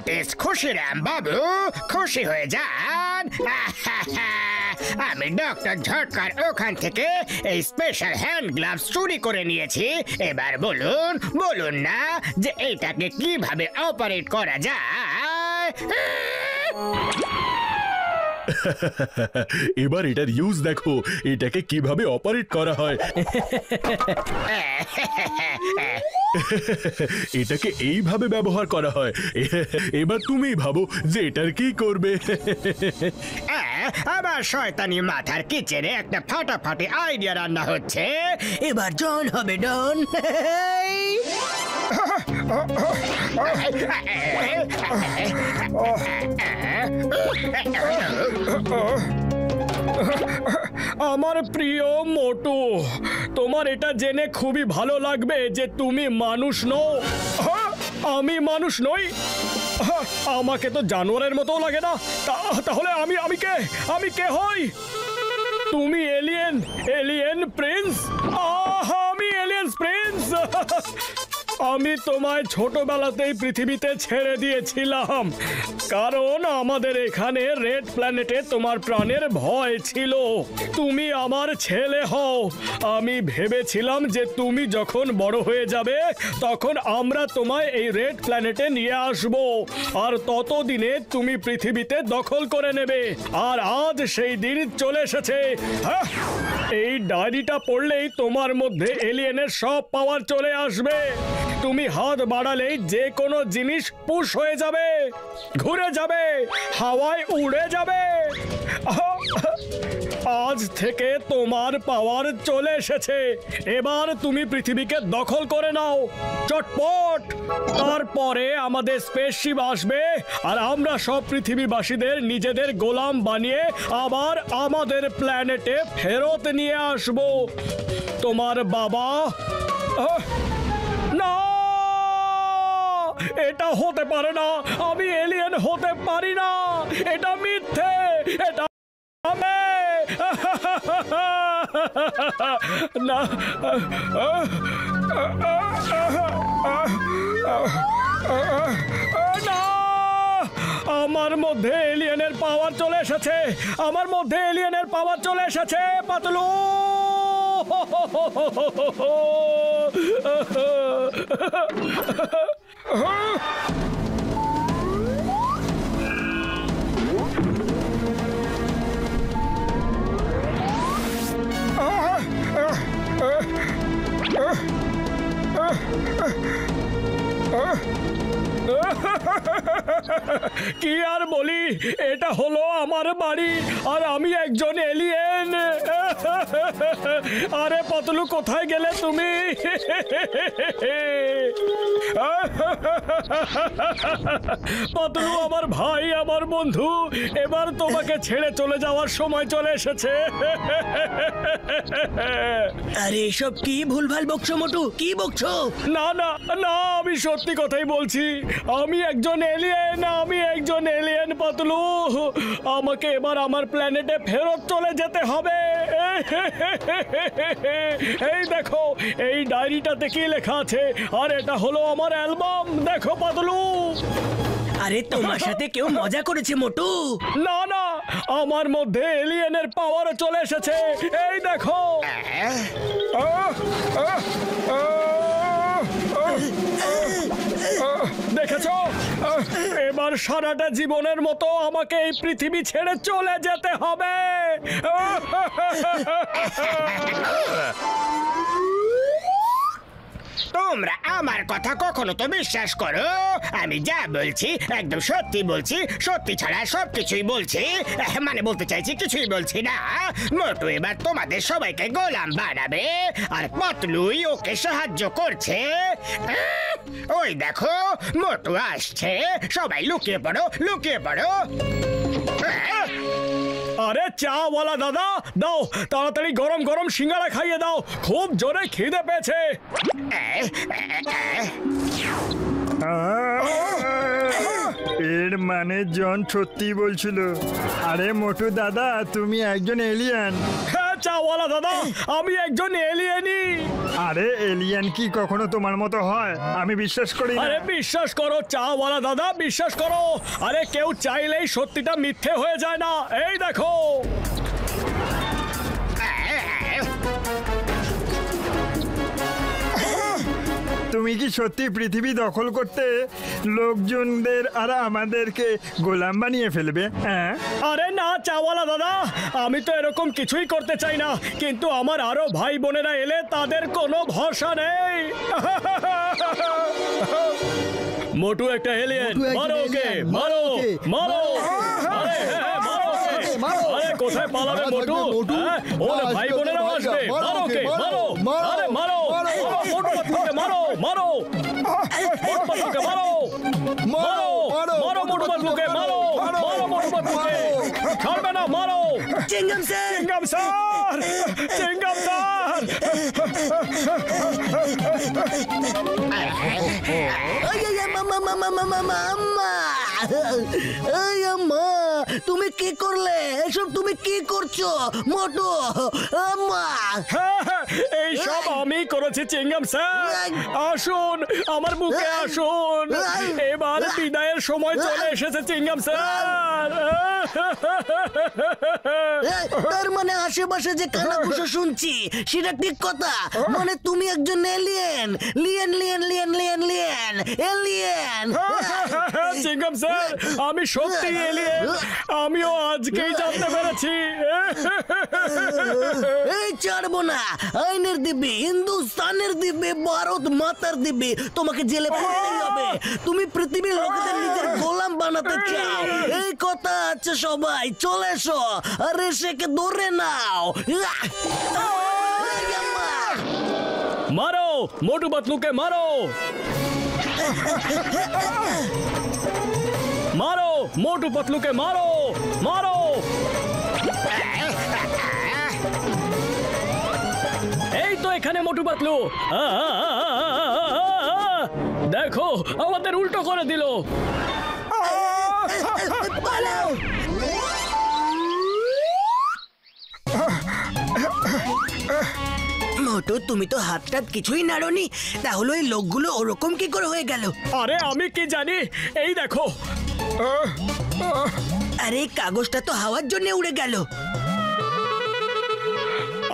বেশ খুশি রাম বাবু, খুশি হয়ে যান। আমি ডক্টর ঝটকার ওখান থেকে এই স্পেশাল হ্যান্ড গ্লাভস চুরি করে নিয়েছি। এবার বলুন বলুন না যে এইটাকে কিভাবে অপারেট করা যায়। এবার এটার ইউজ দেখো, এটাকে কিভাবে অপারেট করা হয়। এটাকে এইভাবে ব্যবহার করা হয়। এবার তুমি ভাবো যে এটার কি করবে। আমার শয়তানি মাথার কিচেনে একটা ফাটাফাটি আইডিয়া রান্না হচ্ছে। এবার জন হবে ডন। আমার প্রিয় মোটু, তোমার এটা জেনে খুবই ভালো লাগবে যে তুমি মানুষ নও। আমি মানুষ নই? আমাকে তো জানোয়ারের মতো লাগে না। তাহলে আমি কে হই? তুমি এলিয়েন প্রিন্স? আমি এলিয়েন প্রিন্স। আমি তোমায় ছোটবেলাতেই পৃথিবীতে ছেড়ে দিয়েছিলাম, কারণ আমাদের এখানে রেড প্ল্যানেটে তোমার প্রাণের ভয় ছিল। তুমি আমার ছেলে হও। আমি ভেবেছিলাম যে তুমি যখন বড় হয়ে যাবে তখন আমরা তোমায় এই রেড প্ল্যানেটে নিয়ে আসব, আর ততদিনে তুমি পৃথিবীতে দখল করে নেবে। আর আজ সেই দিন চলে এসেছে। এই ডায়েরিটা পড়লেই তোমার মধ্যে এলিয়েনের সব পাওয়ার চলে আসবে। তুমি হাত বাড়ালেই যে কোনো জিনিস পুশ হয়ে যাবে, ঘুরে যাবে, হাওয়ায় উড়ে যাবে। আজ থেকে তোমার পাওয়ার চলে এসেছে। এবার তুমি পৃথিবীকে দখল করে নাও চটপট। তারপরে আমাদের স্পেসশিপ আসবে আর আমরা সব পৃথিবীবাসীদের নিজেদের গোলাম বানিয়ে আবার আমাদের প্ল্যানেটে ফেরত নিয়ে আসব। তোমার বাবা না, এটা হতে পারে না। আমি এলিয়েন হতে পারি না। এটা মিথ্যে। এটা না। আমার মধ্যে এলিয়েনের পাওয়ার চলে এসেছে। আমার মধ্যে এলিয়েনের পাওয়ার চলে এসেছে। পাতলু, কি আর বলি, এটা হলো আমার বাড়ি আর আমি একজন এলিয়েন। আরে পাতলু, কোথায় গেলে তুমি? পাতলু আমার ভাই, আমার বন্ধু, এবার তোমাকে ছেড়ে চলে যাওয়ার সময় চলে এসেছে। আরে এসব কি ভুলভাল বকছো মোটু? কি বকছো? না না না, আমি সত্যি কথাই বলছি। আমি একজন এলিয়েন, আমি একজন এলিয়েন পাতলু। আমাকে এবার আমার প্ল্যানেটে ফেরত চলে যেতে হবে। এই দেখো, এই ডায়েরিটাতে কি লেখা আছে, আর এটা হলো আমার অ্যালবাম। দেখো পাতলু। আরে তোমার সাথে কেউ মজা করেছে মোটু। না না, আমার মধ্যে এলিয়েনের পাওয়ার চলে এসেছে। এই দেখো। দেখেছো? এবার সারাটা জীবনের মতো আমাকে এই পৃথিবী ছেড়ে চলে যেতে হবে। তোমরা আমার কথা কখনো তো বিশ্বাস করো? আমি যা বলছি একদম সত্যি বলছি, সত্যি ছাড়া সবকিছুই বলছি। মানে বলতে চাইছি কিছুই বলছি না। মোটু এবার তোমাদের সবাইকে গোলাম বানাবে আর পাতলুই ওকে সাহায্য করছে। ওই দেখো, মোটু আসছে। সবাই লুকিয়ে পড়ো, লুকিয়ে পড়ো। আরে চাওয়ালা দাদা, দাও তাড়াতাড়ি গরম গরম সিঙ্গারা খাইয়ে দাও, খুব জোরে খিদে পেয়েছে। এর মানে জন সত্যি বলছিল। আরে মোটু দাদা, তুমি একজন এলিয়েন। হ্যাঁ চাওয়ালা দাদা, আমি একজন এলিয়েনই। আর আরে এলিয়েন কি কখনো তোমার মতো হয়? আমি বিশ্বাস করি না। আরে বিশ্বাস করো চাওয়ালা দাদা, বিশ্বাস করো। আরে কেউ চাইলেই সত্যিটা মিথ্যে হয়ে যায় না। এই দেখো। তুমি কি সত্যি পৃথিবী দখল করতে লোকজনদের আর আমাদেরকে গোলাম বানিয়ে ফেলবে? হ্যাঁ। আরে না চাওয়ালা দাদা, আমি তো এরকম কিছুই করতে চাই না, কিন্তু আমার আরো ভাই বোনেরা এলে তাদের কোনো ভরসা নেই। মোটু একটা এলিয়েন, মারো ওকে, মারো মারো। আরে হ্যাঁ, মারো ওকে। আরে কোথায় পালাবে মোটু? হ্যাঁ, ওর ভাই বোনেরা আসবে। মারো ওকে, মারো। আরে মারো মোটু পাতলুকে, মারো মারো মোটু পাতলুকে, মারো মারো মারো মোটু পাতলুকে, মারো মারো মোটু পাতলুকে। ছাড়বে না, মারো। চিংগাম স্যার, চিংগাম স্যার, চিংগাম স্যার। তুমি কি করলে? এসব তুমি কি করছো মোটু? আম্মা, এই সব আমি করেছি চিংগাম স্যার। আসুন আমার বুকে আসুন, এবার বিদায়ের সময় চলে এসেছে চিংগাম স্যার। তার মানে আশেপাশে যে কানাঘুষো শুনছি সেটা ঠিক কথা? মানে তুমি একজন এলিয়েন? লিয়েন লিয়েন লিয়েন লিয়েন লিয়েন এলিয়েন? চিংগাম স্যার, আমি সত্যি এলিয়েন। আমিও আজকেই জানতে পেরেছি। এই ছাড়বো না। আইনের দিব্যি, হিন্দুস্তানের দিব্যি, ভারত মাতার দিব্যি, তোমাকে জেলে পড়তেই হবে। তুমি পৃথিবীর লোকেদের নিজের গোলাম বানাতে চাও, এই কথা আছে সবাই। চলে এসো আর এসেকে ধরে নাও। মারো মোটু পাতলুকে, মারো মারো মোটু পাতলুকে, মারো মারো। এই তো এখানে মোটু পাতলু। দেখো আমাদের উল্টো করে দিল। পালাও। মোটু, তুমি তো হাত টাত কিছুই নাড়নি, তাহলে ওই লোকগুলো ওরকম কি করে হয়ে গেল? আরে আমি কি জানি, এই দেখো। আরে কাগজটা তো হাওয়ার জন্য উড়ে গেল।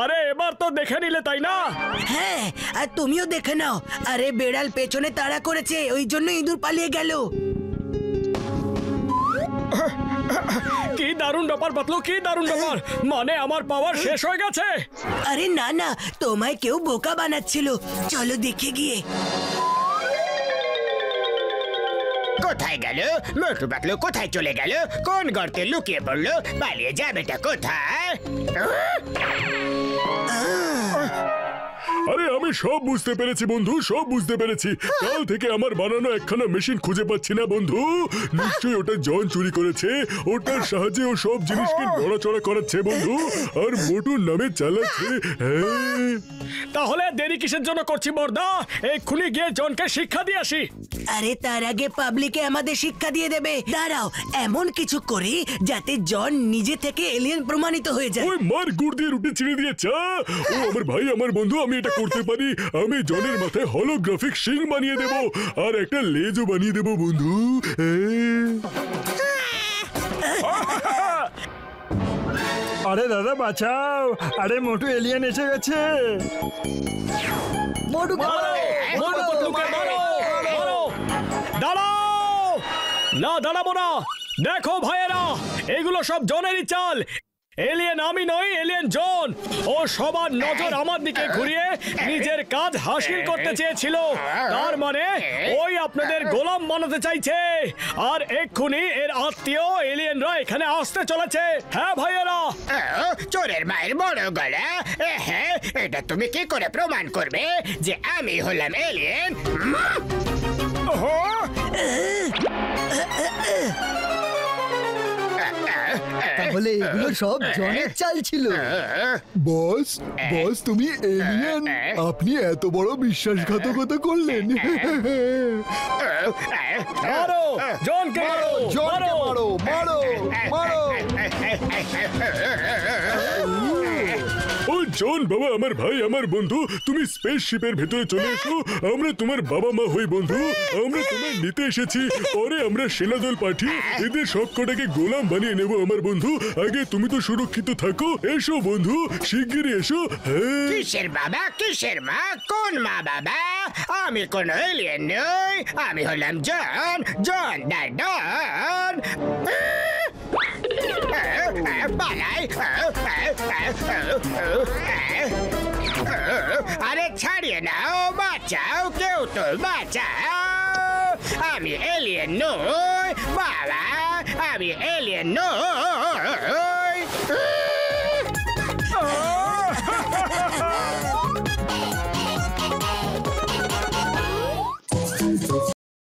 আরে এবার তো দেখে নিলে, তাই না? হ্যাঁ, আর তুমিও দেখে নাও। আরে বেড়াল পেছনে তাড়া করেছে, ওই জন্য ইঁদুর পালিয়ে গেল। কি দারুণ ব্যাপার পাতলু, কি দারুণ ব্যাপার। মানে আমার পাওয়ার শেষ হয়ে গেছে। আরে না না, তোমায় কেউ বোকা বানাচ্ছিল। চলো দেখে গিয়ে। কোথায় গেল মোটু পাতলু? কোথায় চলে গেল? কোন গর্তে লুকিয়ে পড়লো? পালিয়ে যাবেটা কোথায়? আরে আমি সব বুঝতে পেরেছি বন্ধু, সব বুঝতে পেরেছি। কাল থেকে আমার বানানো একখানা মেশিন খুঁজে পাচ্ছি না বন্ধু। নিশ্চয়ই ওটা জন চুরি করেছে। ওটার সাহায্যে ও সব জিনিসকে নড়াচড়া করাচ্ছে বন্ধু, আর মোটুর নামে চালাচ্ছে। হ্যাঁ, তাহলে দেরি কিসের জন্য করছি বর্দা? এক্ষুনি গিয়ে জনকে শিক্ষা দিয়ে আসি। আরে তার আগে পাবলিকে আমাদের শিক্ষা দিয়ে দেবে। দাঁড়াও, এমন কিছু করি যাতে জন নিজে থেকে এলিয়েন প্রমাণিত হয়ে যায়। ওই মার গুড় দিয়ে রুটি ছিঁড়ে দিয়ে চা। ও আমার ভাই, আমার বন্ধু, আমি এটা করতে পারি। আমি জনের মাথায় হলোগ্রাফিক শিং বানিয়ে দেব আর একটা লেজও বানিয়ে দেব বন্ধু। আরে দাদা বাঁচাও! আরে মোটু এলিয়েন এসে গেছে। মারো, মোটু পাতলুকে মারো, মারো। দাঁড়াও! না, দাঁড়াবো না। দেখো ভাইয়েরা, এগুলো সব জনেরই চাল। এলিয়েন আমি নই, এলিয়েন জন। ও সবার নজর আমার দিকে ঘুরিয়ে নিজের কাজ হাসিল করতে চেয়েছিল। তার মানে ওই আপনাদের গোলাম বানাতে চাইছে। আর এক্ষুনি এর আত্মীয় এলিয়েনরা এখানে আসতে চলেছে। হ্যাঁ ভাইয়েরা। চোরের মায়ের বড় গলা। হ্যাঁ, এটা তুমি কি করে প্রমাণ করবে যে আমি হলাম এলিয়েন? তাহলে এগুলো সব জনের চাল ছিল। বস, বস তুমি এলিয়েন? আপনি এত বড় বিশ্বাসঘাতকতা করলেন? মারো জনকে, মারো জনকে মারো, মারো, মারো। ওই জন বাবা, আমার ভাই, আমার বন্ধু, তুমি স্পেসশিপের ভেতরে চলে এসো। আমরা তোমার বাবা মা হই বন্ধু। আমরা তোমার নিতে এসেছি। পরে আমরা সেনাদল পাঠিয়ে এদের সবকটাকে গোলাম বানিয়ে নেব আমার বন্ধু। আগে তুমি তো সুরক্ষিত থাকো। এসো বন্ধু, শিগগিরই এসো। হ্যাঁ, কিসের বাবা কিসের মা, কোন মা বাবা? আমি কোন এলিয়েন নই, আমি হলাম জন, জন দ্য ডন। পালাই। আরে ছাড়িয়ে নাও, বাঁচাও, কেউ তো বাঁচাও। আমি এলিয়েন নই বাবা, আমি এলিয়েন নই।